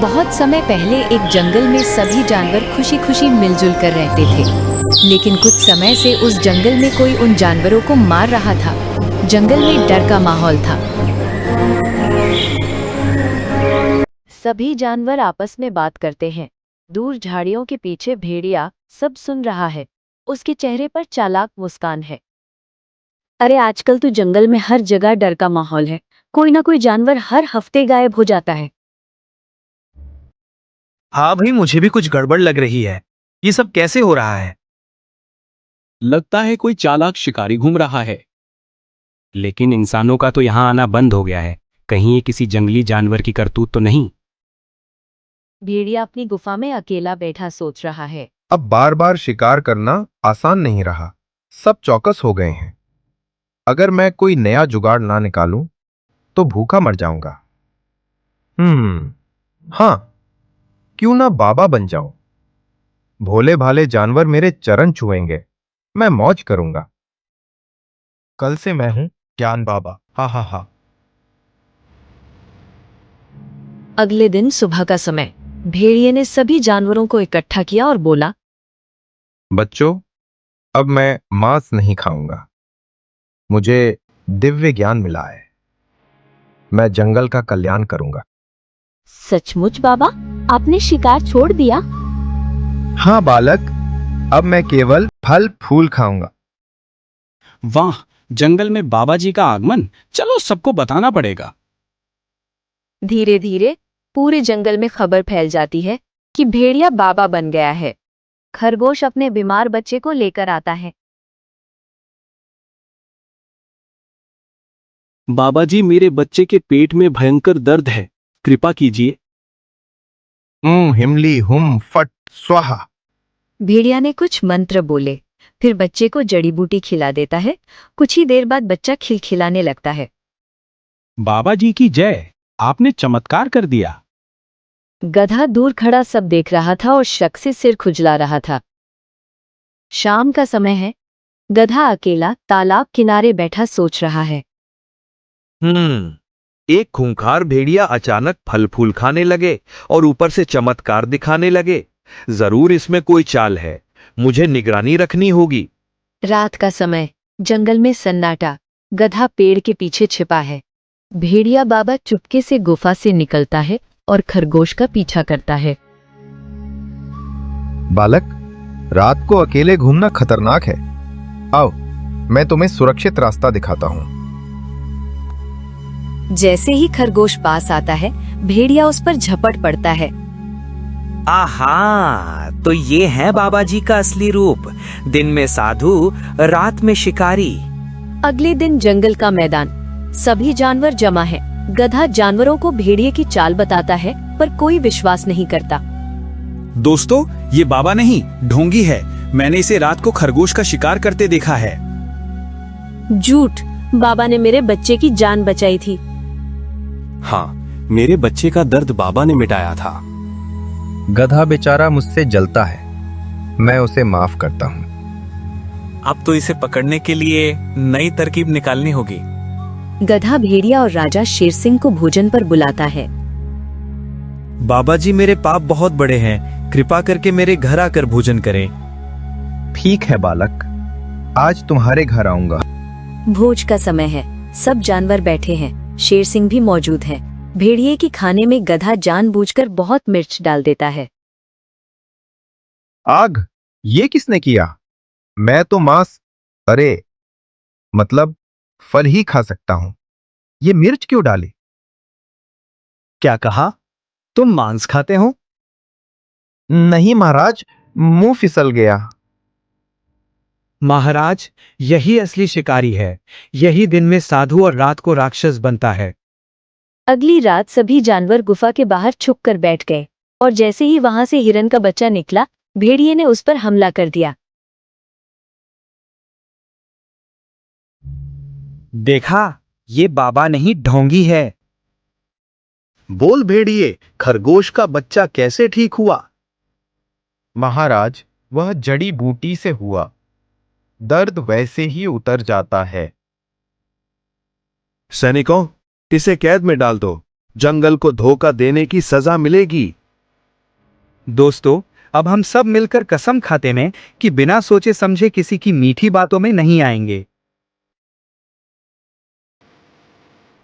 बहुत समय पहले एक जंगल में सभी जानवर खुशी खुशी मिलजुल कर रहते थे। लेकिन कुछ समय से उस जंगल में कोई उन जानवरों को मार रहा था। जंगल में डर का माहौल था। सभी जानवर आपस में बात करते हैं। दूर झाड़ियों के पीछे भेड़िया सब सुन रहा है। उसके चेहरे पर चालाक मुस्कान है। अरे आजकल तो जंगल में हर जगह डर का माहौल है। कोई ना कोई जानवर हर हफ्ते गायब हो जाता है। हाँ भाई, मुझे भी कुछ गड़बड़ लग रही है। ये सब कैसे हो रहा है? लगता है कोई चालाक शिकारी घूम रहा है। लेकिन इंसानों का तो यहां आना बंद हो गया है। कहीं ये किसी जंगली जानवर की करतूत तो नहीं? भेड़िया अपनी गुफा में अकेला बैठा सोच रहा है। अब बार बार शिकार करना आसान नहीं रहा। सब चौकस हो गए हैं। अगर मैं कोई नया जुगाड़ ना निकालूं तो भूखा मर जाऊंगा। हाँ, क्यों ना बाबा बन जाऊं। भोले भाले जानवर मेरे चरण छुएंगे। मैं मौज करूंगा। कल से मैं हूं ज्ञान बाबा। हा हा हा। अगले दिन सुबह का समय, भेड़िए ने सभी जानवरों को इकट्ठा किया और बोला, बच्चों, अब मैं मांस नहीं खाऊंगा। मुझे दिव्य ज्ञान मिला है। मैं जंगल का कल्याण करूंगा। सचमुच बाबा, आपने शिकार छोड़ दिया? हाँ बालक, अब मैं केवल फल फूल खाऊंगा। वाह, जंगल में बाबा जी का आगमन! चलो सबको बताना पड़ेगा। धीरे धीरे पूरे जंगल में खबर फैल जाती है कि भेड़िया बाबा बन गया है। खरगोश अपने बीमार बच्चे को लेकर आता है। बाबा जी, मेरे बच्चे के पेट में भयंकर दर्द है, कृपा कीजिए। हिमली हुम फट स्वाहा। भेड़िया ने कुछ मंत्र बोले, फिर बच्चे को जड़ी बूटी खिला देता है। कुछ ही देर बाद बच्चा खिलखिलाने लगता है। बाबा जी की जय! आपने चमत्कार कर दिया। गधा दूर खड़ा सब देख रहा था और शक से सिर खुजला रहा था। शाम का समय है। गधा अकेला तालाब किनारे बैठा सोच रहा है। एक खूंखार भेड़िया अचानक फल फूल खाने लगे और ऊपर से चमत्कार दिखाने लगे। जरूर इसमें कोई चाल है। मुझे निगरानी रखनी होगी। रात का समय, जंगल में सन्नाटा। गधा पेड़ के पीछे छिपा है। भेड़िया बाबा चुपके से गुफा से निकलता है और खरगोश का पीछा करता है। बालक, रात को अकेले घूमना खतरनाक है। आओ, मैं तुम्हें सुरक्षित रास्ता दिखाता हूं। जैसे ही खरगोश पास आता है, भेड़िया उस पर झपट पड़ता है। आहा, तो ये है बाबा जी का असली रूप। दिन में साधु, रात में शिकारी। अगले दिन जंगल का मैदान, सभी जानवर जमा है। गधा जानवरों को भेड़िए की चाल बताता है, पर कोई विश्वास नहीं करता। दोस्तों, ये बाबा नहीं, ढोंगी है। मैंने इसे रात को खरगोश का शिकार करते देखा है। झूठ, बाबा ने मेरे बच्चे की जान बचाई थी। हाँ, मेरे बच्चे का दर्द बाबा ने मिटाया था। गधा बेचारा मुझसे जलता है। मैं उसे माफ करता हूं। अब तो इसे पकड़ने के लिए नई तरकीब निकालनी होगी। गधा भेड़िया और राजा शेर सिंह को भोजन पर बुलाता है। बाबा जी, मेरे पाप बहुत बड़े हैं। कृपा करके मेरे घर आकर भोजन करें। ठीक है बालक, आज तुम्हारे घर आऊंगा। भोज का समय है। सब जानवर बैठे हैं। शेर सिंह भी मौजूद है। भेड़िए की खाने में गधा जानबूझकर बहुत मिर्च डाल देता है। आग, ये किसने किया? मैं तो मतलब फल ही खा सकता हूं। ये मिर्च क्यों डाली? क्या कहा? तुम मांस खाते हो? नहीं महाराज, मुंह फिसल गया। महाराज, यही असली शिकारी है। यही दिन में साधु और रात को राक्षस बनता है। अगली रात सभी जानवर गुफा के बाहर छुपकर बैठ गए, और जैसे ही वहां से हिरन का बच्चा निकला, भेड़िए ने उस पर हमला कर दिया। देखा, ये बाबा नहीं, ढोंगी है। बोल भेड़िए, खरगोश का बच्चा कैसे ठीक हुआ? महाराज, वह जड़ी बूटी से हुआ। दर्द वैसे ही उतर जाता है। सैनिकों, इसे कैद में डाल दो। जंगल को धोखा देने की सजा मिलेगी। दोस्तों, अब हम सब मिलकर कसम खाते हैं कि बिना सोचे समझे किसी की मीठी बातों में नहीं आएंगे।